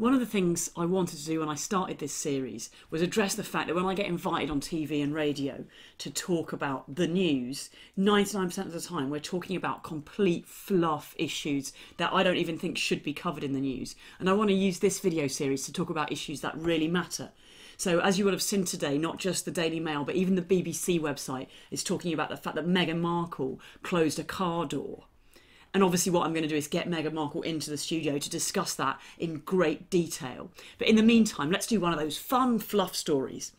One of the things I wanted to do when I started this series was address the fact that when I get invited on TV and radio to talk about the news, 99% of the time we're talking about complete fluff issues that I don't even think should be covered in the news. And I want to use this video series to talk about issues that really matter. So as you will have seen today, not just the Daily Mail, but even the BBC website is talking about the fact that Meghan Markle closed a car door. And obviously what I'm going to do is get Meghan Markle into the studio to discuss that in great detail. But in the meantime, let's do one of those fun fluff stories.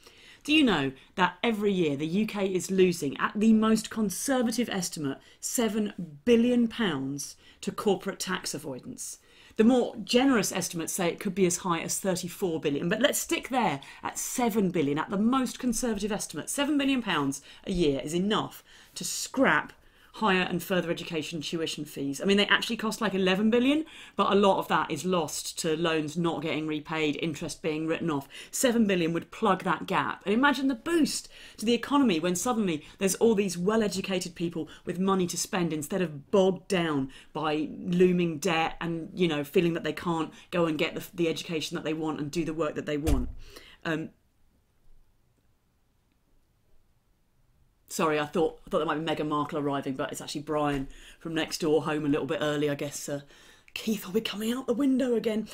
Do you know that every year the UK is losing, at the most conservative estimate, £7 billion to corporate tax avoidance? The more generous estimates say it could be as high as 34 billion, but let's stick there at 7 billion, at the most conservative estimate. £7 billion a year is enough to scrap higher and further education tuition fees. I mean, they actually cost like 11 billion, but a lot of that is lost to loans not getting repaid, interest being written off. 7 billion would plug that gap. And imagine the boost to the economy when suddenly there's all these well-educated people with money to spend instead of bogged down by looming debt and, you know, feeling that they can't go and get the education that they want and do the work that they want. Sorry, I thought there might be Meghan Markle arriving, but it's actually Brian from next door, home a little bit early. I guess Keith will be coming out the window again.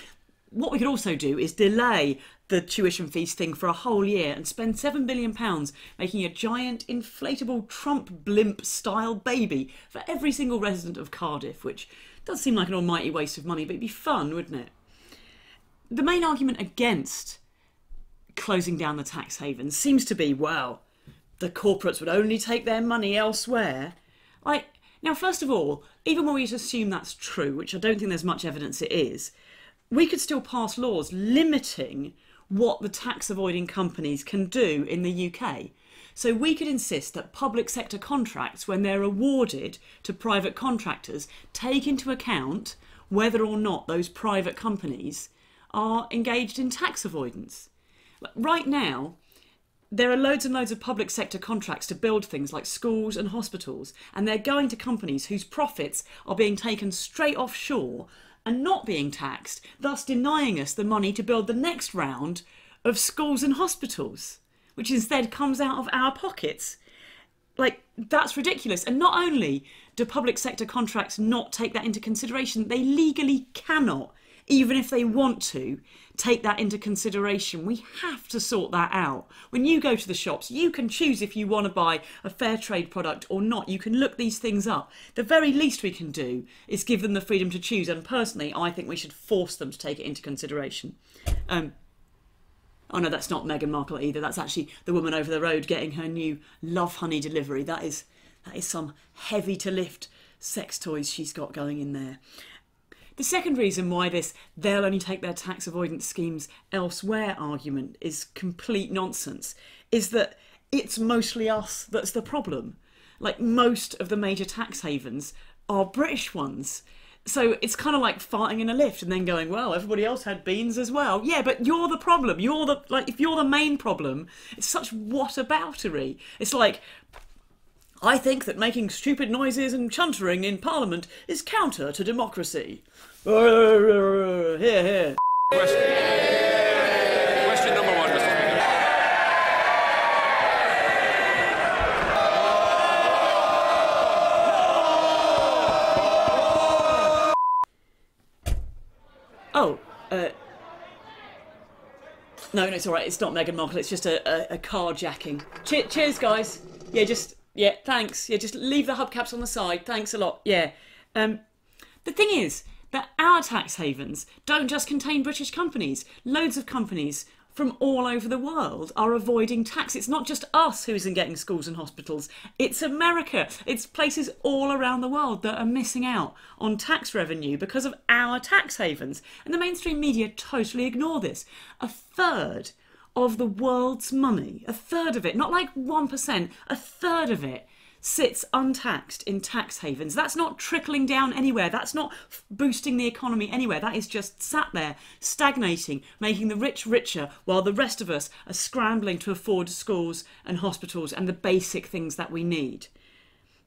What we could also do is delay the tuition fees thing for a whole year and spend £7 billion making a giant inflatable Trump blimp style baby for every single resident of Cardiff, which does seem like an almighty waste of money, but it'd be fun, wouldn't it? The main argument against closing down the tax havens seems to be, well, the corporates would only take their money elsewhere. Now, first of all, even when we assume that's true, which I don't think there's much evidence it is, we could still pass laws limiting what the tax avoiding companies can do in the UK. So we could insist that public sector contracts, when they're awarded to private contractors, take into account whether or not those private companies are engaged in tax avoidance. Right now, there are loads and loads of public sector contracts to build things like schools and hospitals, and they're going to companies whose profits are being taken straight offshore and not being taxed, thus denying us the money to build the next round of schools and hospitals, which instead comes out of our pockets. That's ridiculous. And not only do public sector contracts not take that into consideration, they legally cannot, even if they want to, take that into consideration. We have to sort that out. When you go to the shops, you can choose if you want to buy a fair trade product or not. You can look these things up. The very least we can do is give them the freedom to choose. And personally, I think we should force them to take it into consideration. Oh no, that's not Meghan Markle either. That's actually the woman over the road getting her new Love Honey delivery. That is some heavy to lift sex toys she's got going in there. The second reason why this they'll only take their tax avoidance schemes elsewhere argument is complete nonsense is that it's mostly us that's the problem. Like, most of the major tax havens are British ones. So it's kind of like farting in a lift and then going, well, everybody else had beans as well. Yeah, but you're the problem. If you're the main problem, it's such whataboutery. It's like, I think that making stupid noises and chuntering in Parliament is counter to democracy. Here, here. Question number one, Mr. Speaker. Oh, no, it's all right. It's not Meghan Markle. It's just a carjacking. Cheers, guys. Yeah, thanks. Yeah, just leave the hubcaps on the side. Thanks a lot. Yeah. The thing is that our tax havens don't just contain British companies. Loads of companies from all over the world are avoiding tax. It's not just us who isn't getting schools and hospitals. It's America. It's places all around the world that are missing out on tax revenue because of our tax havens. And the mainstream media totally ignore this. A third of the world's money, a third of it, not like 1%, a third of it sits untaxed in tax havens. That's not trickling down anywhere. That's not boosting the economy anywhere. That is just sat there, stagnating, making the rich richer while the rest of us are scrambling to afford schools and hospitals and the basic things that we need.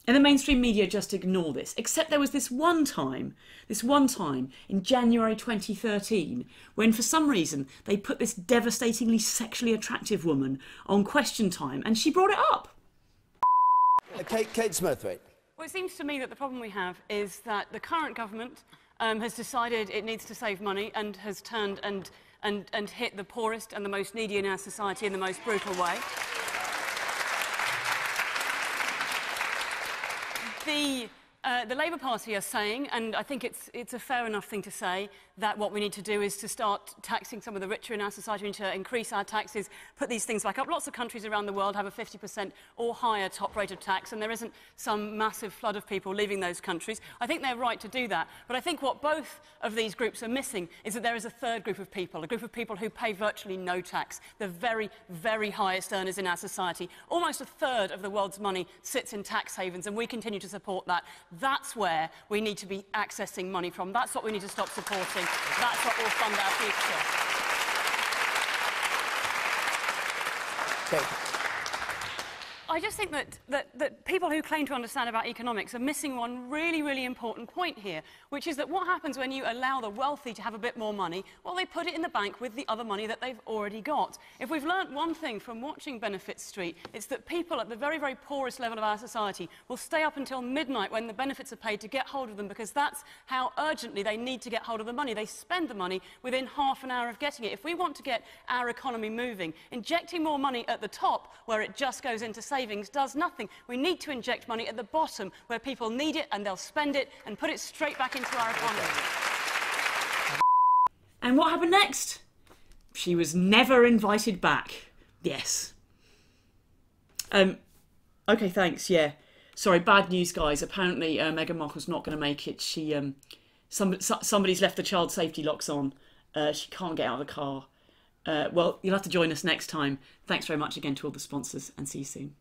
And the mainstream media just ignore this, except there was this one time in January 2013, when for some reason they put this devastatingly sexually attractive woman on Question Time, and she brought it up. Kate Smurthwaite. Well, it seems to me that the problem we have is that the current government has decided it needs to save money and has turned and hit the poorest and the most needy in our society in the most brutal way. The Labour Party are saying, and I think it's a fair enough thing to say, that what we need to do is to start taxing some of the richer in our society. We need to increase our taxes, put these things back up. Lots of countries around the world have a 50% or higher top rate of tax, and there isn't some massive flood of people leaving those countries. I think they're right to do that. But I think what both of these groups are missing is that there is a third group of people who pay virtually no tax, the very, very highest earners in our society. Almost a third of the world's money sits in tax havens, and we continue to support that. That's where we need to be accessing money from. That's what we need to stop supporting. That's what will fund our future. Okay. I just think that people who claim to understand about economics are missing one really, really important point here, which is that what happens when you allow the wealthy to have a bit more money? Well, they put it in the bank with the other money that they've already got. If we've learnt one thing from watching Benefit Street, it's that people at the very, very poorest level of our society will stay up until midnight when the benefits are paid to get hold of them, because that's how urgently they need to get hold of the money. They spend the money within half an hour of getting it. If we want to get our economy moving, injecting more money at the top, where it just goes into savings, does nothing. We need to inject money at the bottom, where people need it and they'll spend it, and put it straight back into our economy. And what happened next? She was never invited back. Yes. Okay, thanks, yeah. Sorry, bad news, guys. Apparently Meghan Markle's not going to make it. She somebody's left the child safety locks on. She can't get out of the car. Well, you'll have to join us next time. Thanks very much again to all the sponsors, and see you soon.